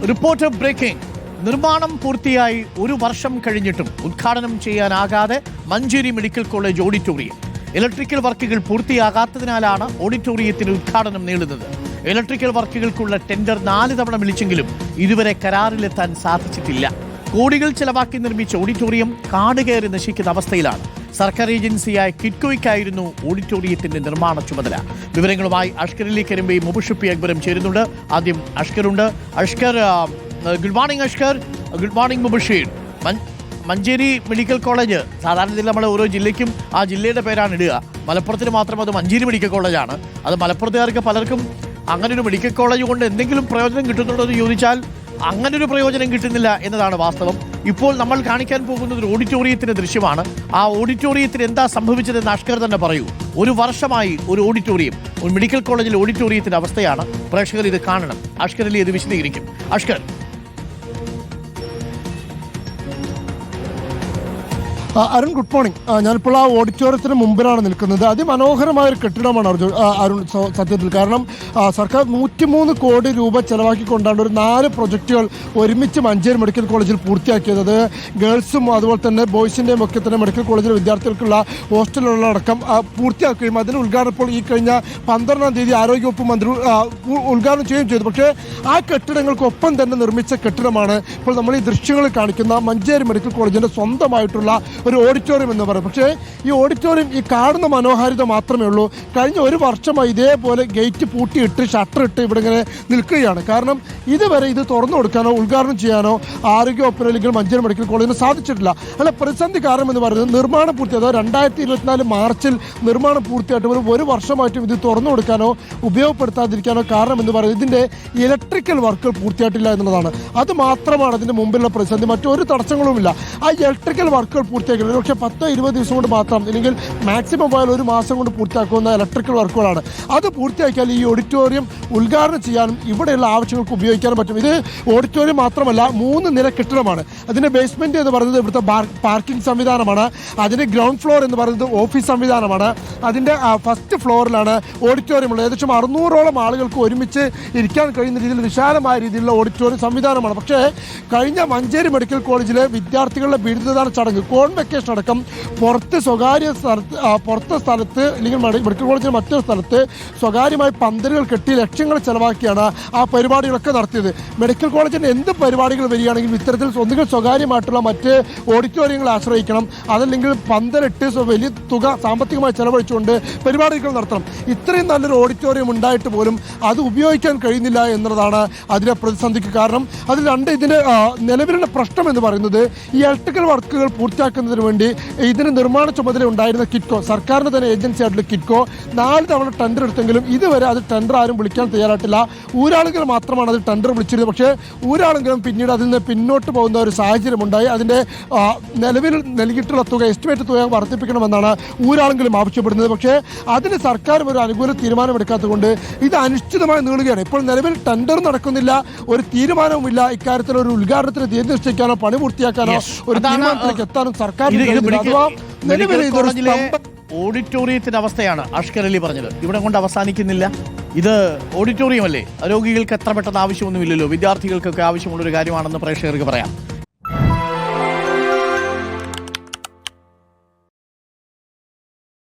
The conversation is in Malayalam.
Reporter breaking. നിർമ്മാണം പൂർത്തിയായി 1 വർഷം കഴിഞ്ഞിട്ടും ഉദ്ഘാടനം ചെയ്യാനാകാതെ Manjeri medical college auditorium. Electrical വർക്കുകൾ പൂർത്തിയാകാത്തതിനാലാണ് ഓഡിറ്റോറിയത്തിന് ഉദ്ഘാടനം നീളുന്നത്. ഇലക്ട്രിക്കൽ വർക്കുകൾക്കുള്ള ടെൻഡർ 4 തവണ വിളിച്ചെങ്കിലും ഇതുവരെ കരാറിലെത്താൻ സാധിച്ചിട്ടില്ല. കോടികൾ ചെലവാക്കി നിർമ്മിച്ച ഓഡിറ്റോറിയം കാട് കയറി നശിക്കുന്ന അവസ്ഥയിലാണ്. സർക്കാർ ഏജൻസിയായ കിറ്റ്കോയ്ക്കായിരുന്നു ഓഡിറ്റോറിയത്തിന്റെ നിർമ്മാണ ചുമതല. വിവരങ്ങളുമായി അഷ്കർ കരിമ്പയും മുബഷിർ അക്ബറും ചേരുന്നുണ്ട്. ആദ്യം അഷ്കറുണ്ട്. Ashkar, good morning Ashkar. Good morning Mubashir. Manjeri medical college സാധാരണ നമ്മൾ ഓരോ ജില്ലയ്ക്കും ആ ജില്ലയുടെ പേരാണ് ഇടുക. മലപ്പുറത്തിന് മാത്രം അത് മഞ്ചേരി മെഡിക്കൽ കോളേജാണ്. അത് മലപ്പുറത്തുകാർക്ക് പലർക്കും അങ്ങനെ ഒരു മെഡിക്കൽ കോളേജ് കൊണ്ട് എന്തെങ്കിലും പ്രയോജനം കിട്ടുന്നുണ്ടോ എന്ന് ചോദിച്ചാൽ അങ്ങനൊരു പ്രയോജനം കിട്ടുന്നില്ല എന്നതാണ് വാസ്തവം. ഇപ്പോൾ നമ്മൾ കാണിക്കാൻ പോകുന്നത് ഒരു ഓഡിറ്റോറിയത്തിന്റെ ദൃശ്യമാണ്. ആ ഓഡിറ്റോറിയത്തിന് എന്താ സംഭവിച്ചതെന്ന് അഷ്കർ തന്നെ പറയൂ. 1 വർഷമായി ഒരു ഓഡിറ്റോറിയം, ഒരു മെഡിക്കൽ കോളേജിലെ ഓഡിറ്റോറിയത്തിന്റെ അവസ്ഥയാണ്. പ്രേക്ഷകർ ഇത് കാണണം. അഷ്കർ അലി ഇത് വിശദീകരിക്കും. അഷ്കർ. Arun, good morning. ഞാനിപ്പോൾ ആ ഓഡിറ്റോറിയത്തിന് മുമ്പിലാണ് നിൽക്കുന്നത്. അതിമനോഹരമായ ഒരു കെട്ടിടമാണ് അരുൺ സത്യത്തിൽ. കാരണം സർക്കാർ 103 കോടി രൂപ ചെലവാക്കിക്കൊണ്ടാണ് ഒരു 4 പ്രൊജക്റ്റുകൾ ഒരുമിച്ച് മഞ്ചേരി മെഡിക്കൽ കോളേജിൽ പൂർത്തിയാക്കിയത്. ഗേൾസും അതുപോലെ തന്നെ ബോയ്സിൻ്റെയും ഒക്കെ തന്നെ മെഡിക്കൽ കോളേജിലെ വിദ്യാർത്ഥികൾക്കുള്ള ഹോസ്റ്റലുകളടക്കം പൂർത്തിയാക്കുകയും അതിന് ഉദ്ഘാടനം ഇപ്പോൾ ഈ കഴിഞ്ഞ 12-ാം തീയതി ആരോഗ്യവകുപ്പ് മന്ത്രി ഉദ്ഘാടനം ചെയ്യുകയും ചെയ്തു. പക്ഷേ ആ കെട്ടിടങ്ങൾക്കൊപ്പം തന്നെ നിർമ്മിച്ച കെട്ടിടമാണ് ഇപ്പോൾ നമ്മൾ ഈ ദൃശ്യങ്ങളിൽ കാണിക്കുന്ന മഞ്ചേരി മെഡിക്കൽ കോളേജിൻ്റെ സ്വന്തമായിട്ടുള്ള ഒരു ഓഡിറ്റോറിയം എന്ന് പറയും. പക്ഷേ ഈ ഓഡിറ്റോറിയം ഈ കാണുന്ന മനോഹാരിത മാത്രമേ ഉള്ളൂ. കഴിഞ്ഞ 1 വർഷമായി ഇതേപോലെ ഗേറ്റ് പൂട്ടിയിട്ട് ഷട്ടറിട്ട് ഇവിടെ ഇങ്ങനെ നിൽക്കുകയാണ്. കാരണം ഇതുവരെ ഇത് തുറന്നു കൊടുക്കാനോ ഉദ്ഘാടനം ചെയ്യാനോ ആരോഗ്യവകുപ്പിന് അല്ലെങ്കിൽ മഞ്ചേരി മെഡിക്കൽ കോളേജിന് സാധിച്ചിട്ടില്ല. അല്ല, പ്രതിസന്ധി കാരണം എന്ന് പറയുന്നത് നിർമ്മാണം പൂർത്തിയായത് 2024 മാർച്ചിൽ നിർമ്മാണം പൂർത്തിയായിട്ട് 1 വർഷമായിട്ടും ഇത് തുറന്നു കൊടുക്കാനോ ഉപയോഗപ്പെടുത്താതിരിക്കാനോ കാരണം എന്ന് പറയുന്നത് ഇതിൻ്റെ ഇലക്ട്രിക്കൽ വർക്കുകൾ പൂർത്തിയായിട്ടില്ല എന്നുള്ളതാണ്. അത് മാത്രമാണ് അതിൻ്റെ മുമ്പിലുള്ള പ്രതിസന്ധി. മറ്റൊരു തടസ്സങ്ങളുമില്ല. ആ ഇലക്ട്രിക്കൽ വർക്കുകൾ പൂർത്തിയാക്കുന്നത് പക്ഷേ 10-20 ദിവസം കൊണ്ട് മാത്രം, അല്ലെങ്കിൽ മാക്സിമം പോയാൽ 1 മാസം കൊണ്ട് പൂർത്തിയാക്കുന്ന ഇലക്ട്രിക്കൽ വർക്കുകളാണ്. അത് പൂർത്തിയാക്കിയാൽ ഈ ഓഡിറ്റോറിയം ഉദ്ഘാടനം ചെയ്യാനും ഇവിടെയുള്ള ആവശ്യങ്ങൾക്ക് ഉപയോഗിക്കാനും പറ്റും. ഇത് ഓഡിറ്റോറിയം മാത്രമല്ല, 3 നില കെട്ടിടമാണ്. അതിൻ്റെ ബേസ്മെൻറ്റ് എന്ന് പറയുന്നത് ഇവിടുത്തെ പാർക്കിംഗ് സംവിധാനമാണ്. അതിൻ്റെ ഗ്രൗണ്ട് ഫ്ലോർ എന്ന് പറയുന്നത് ഓഫീസ് സംവിധാനമാണ്. അതിൻ്റെ ഫസ്റ്റ് ഫ്ലോറിലാണ് ഓഡിറ്റോറിയം ഉള്ളത്. ഏകദേശം 600ഓളം ആളുകൾക്ക് ഒരുമിച്ച് ഇരിക്കാൻ കഴിയുന്ന രീതിയിൽ വിശാലമായ രീതിയിലുള്ള ഓഡിറ്റോറിയം സംവിധാനമാണ്. പക്ഷേ കഴിഞ്ഞ മഞ്ചേരി മെഡിക്കൽ കോളേജിലെ വിദ്യാർത്ഥികളുടെ ബിരുദദാന ചടങ്ങ്, കോൺവെക്കേഷൻ അടക്കം പുറത്ത് സ്ഥലത്ത് അല്ലെങ്കിൽ മെഡിക്കൽ കോളേജിലെ മറ്റൊരു സ്ഥലത്ത് സ്വകാര്യമായി പന്തലുകൾ കെട്ടി ലക്ഷങ്ങൾ ചെലവാക്കിയാണ് ആ പരിപാടികളൊക്കെ നടത്തിയത്. മെഡിക്കൽ കോളേജിന് എന്ത് പരിപാടികൾ വരികയാണെങ്കിലും ഇത്തരത്തിൽ ഒന്നുകിൽ സ്വകാര്യമായിട്ടുള്ള മറ്റ് ഓഡിറ്റോറിയങ്ങളെ ആശ്രയിക്കണം, അതല്ലെങ്കിൽ പന്തലിട്ട് വലിയ തുക സാമ്പത്തികമായി ചെലവഴിച്ചുകൊണ്ട് പരിപാടികൾ നടത്തണം. ഇത്രയും നല്ലൊരു ഓഡിറ്റോറിയം ഉണ്ടായിട്ട് പോലും അത് ഉപയോഗിക്കാൻ കഴിയുന്നില്ല എന്നതാണ് അതിലെ പ്രതിസന്ധിക്ക് കാരണം. അതിൽ ഇതിൻ്റെ നിലവിലുള്ള പ്രശ്നം എന്ന് പറയുന്നത് ഈ ഇലക്ട്രിക്കൽ വർക്കുകൾ പൂർത്തിയാക്കുന്നതിന് വേണ്ടി ഇതിന് നിർമ്മാണ ചുമതല ഉണ്ടായിരുന്ന കിറ്റ്കോ, സർക്കാരിൻ്റെ തന്നെ ഏജൻസി ആയിട്ടുള്ള കിറ്റ്കോ 4 തവണ ടെൻഡർ എടുത്തെങ്കിലും ഇതുവരെ അത് ടെൻഡർ ആരും വിളിക്കാൻ തയ്യാറായിട്ടില്ല. ഊരാളുകൾ മാത്രമാണ് അത് ടെൻഡർ വിളിച്ചിരുന്നത്. പക്ഷേ ഊരാളുകളും പിന്നീട് അതിൽ നിന്ന് പിന്നോട്ട് പോകുന്ന ഒരു സാഹചര്യമുണ്ടായി. അതിൻ്റെ നിലവിൽ നൽകിയിട്ടുള്ള തുക, എസ്റ്റിമേറ്റ് തുക വർദ്ധിപ്പിക്കണമെന്നാണ് ഊരാളുകളും ആവശ്യപ്പെടുന്നത്. പക്ഷേ അതിന് സർക്കാരും ഒരു അനുകൂല തീരുമാനമെടുക്കാത്തതുകൊണ്ട് ഇത് അനിശ്ചിതമായി നീളുകയാണ്. ഇപ്പോൾ നിലവിൽ ടെൻഡർ നടക്കുന്നില്ല, ഒരു തീരുമാനവുമില്ല. ഇക്കാര്യത്തിൽ ഒരു ഉദ്ഘാടനത്തിന് തീയതി നിശ്ചയിക്കാനോ പണി പൂർത്തിയാക്കാനോ ഒരു തീരുമാനത്തിലേക്ക് എത്താനും സർക്കാർ ഓഡിറ്റോറിയത്തിന്റെ അവസ്ഥയാണ് അഷ്കർ അലി പറഞ്ഞത്. ഇവിടെ കൊണ്ട് അവസാനിക്കുന്നില്ല. ഇത് ഓഡിറ്റോറിയം അല്ലേ? രോഗികൾക്ക് എത്ര പെട്ടെന്ന് ആവശ്യമൊന്നുമില്ലല്ലോ. വിദ്യാർത്ഥികൾക്കൊക്കെ ആവശ്യമുള്ളൊരു കാര്യമാണെന്ന് പ്രേക്ഷകർക്ക് പറയാം.